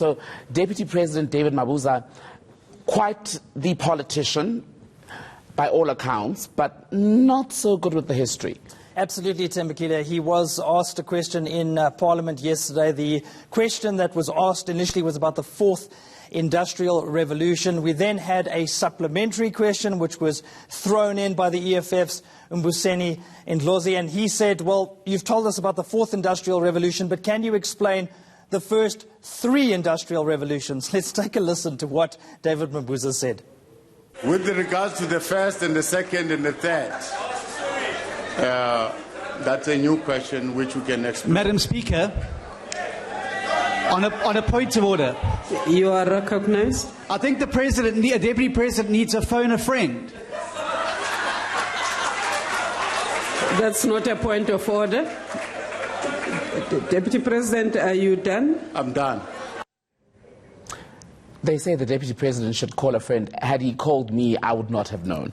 So, Deputy President David Mabuza, quite the politician by all accounts, but not so good with the history. Absolutely, Tembekile. He was asked a question in Parliament yesterday. The question that was asked initially was about the fourth industrial revolution. We then had a supplementary question which was thrown in by the EFF's Mbuseni Ndlozi, and he said, well, you've told us about the fourth industrial revolution, but can you explain the first three industrial revolutions? Let's take a listen to what David Mabuza said. With regards to the first and the second and the third, that's a new question which we can explain. Madam Speaker, on a point of order. You are recognized. I think the Deputy President needs to phone a friend. That's not a point of order. Deputy President, are you done? I'm done. They say the Deputy President should call a friend. Had he called me, I would not have known.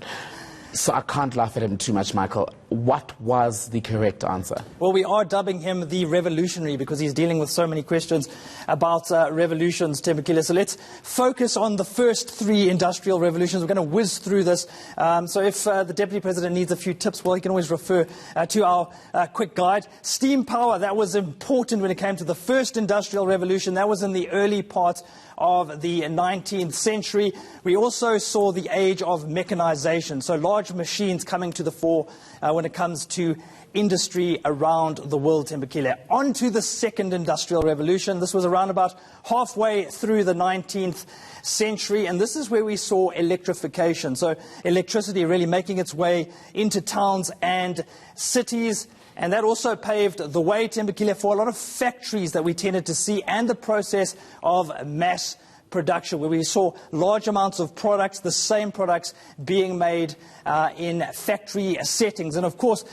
So I can't laugh at him too much, Michael. What was the correct answer? Well, we are dubbing him the revolutionary because he's dealing with so many questions about revolutions, Tembekile. So let's focus on the first three industrial revolutions. We're going to whiz through this. So if the Deputy President needs a few tips, well, he can always refer to our quick guide. Steam power, that was important when it came to the first industrial revolution. That was in the early part of the 19th century. We also saw the age of mechanization, so large machines coming to the fore when it comes to industry around the world, Tembekile. On to the second industrial revolution. This was around about halfway through the 19th century, and this is where we saw electrification. So electricity really making its way into towns and cities. And that also paved the way, Tembekile, for a lot of factories that we tended to see and the process of mass production, where we saw large amounts of products, the same products being made in factory settings. And of course,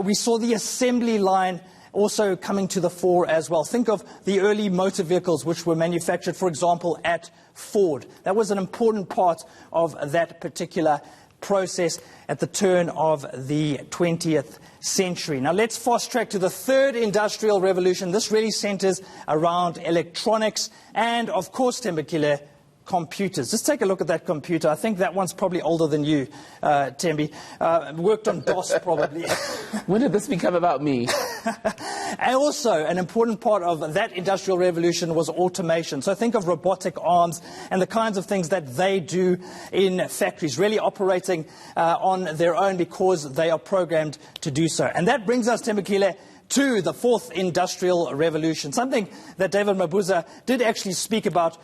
we saw the assembly line also coming to the fore as well. Think of the early motor vehicles which were manufactured, for example, at Ford. That was an important part of that particular process at the turn of the 20th century. Now let's fast track to the third industrial revolution. This really centers around electronics and, of course, Tembekile, computers. Just take a look at that computer. I think that one's probably older than you, Tembi. Worked on DOS, probably. When did this become about me? And also, an important part of that industrial revolution was automation. So think of robotic arms and the kinds of things that they do in factories, really operating on their own because they are programmed to do so. And that brings us, Tembekile, to the fourth industrial revolution, something that David Mabuza did actually speak about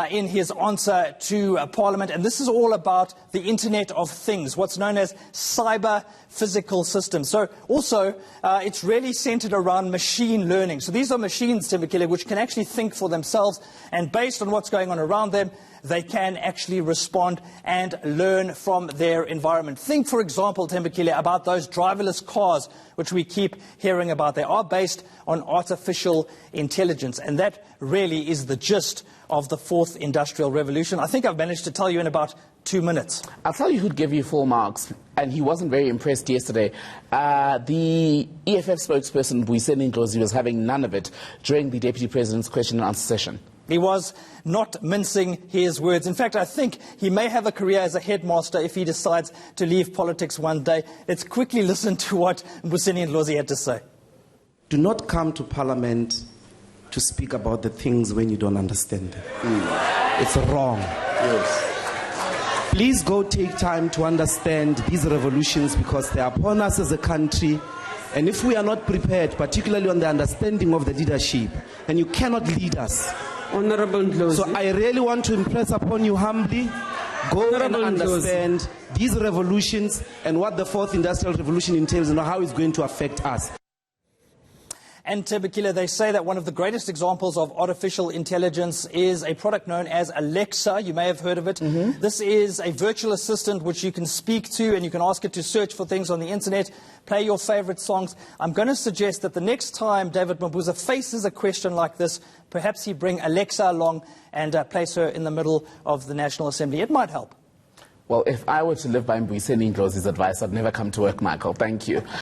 in his answer to Parliament. And this is all about the Internet of Things, what's known as cyber physical systems. So also, it's really centered around machine learning. So these are machines, Tembekile, which can actually think for themselves, and based on what's going on around them, they can actually respond and learn from their environment. Think, for example, Tembekile, about those driverless cars which we keep hearing about. They are based on artificial intelligence, and that really is the gist of the fourth industrial revolution. I think I've managed to tell you in about 2 minutes. I'll tell you who'd give you full marks, and he wasn't very impressed yesterday. The EFF spokesperson, Mbuseni Ndlozi, was having none of it during the Deputy President's question and answer session. He was not mincing his words. In fact, I think he may have a career as a headmaster if he decides to leave politics one day. Let's quickly listen to what Mbuseni Ndlozi had to say. Do not come to Parliament to speak about the things when you don't understand them. It's wrong. Yes. Please go take time to understand these revolutions because they are upon us as a country. And if we are not prepared, particularly on the understanding of the leadership, then you cannot lead us. Honorable Ndlozi. So I really want to impress upon you humbly. Go Honorable and understand these revolutions and what the fourth industrial revolution entails and how it's going to affect us. And Tembekile, they say that one of the greatest examples of artificial intelligence is a product known as Alexa. You may have heard of it. This is a virtual assistant which you can speak to, and you can ask it to search for things on the internet, play your favorite songs. I'm going to suggest that the next time David Mabuza faces a question like this, perhaps he bring Alexa along and place her in the middle of the National Assembly. It might help. Well, if I were to live by Mbuseni Ndlozi's advice, I'd never come to work, Michael. Thank you.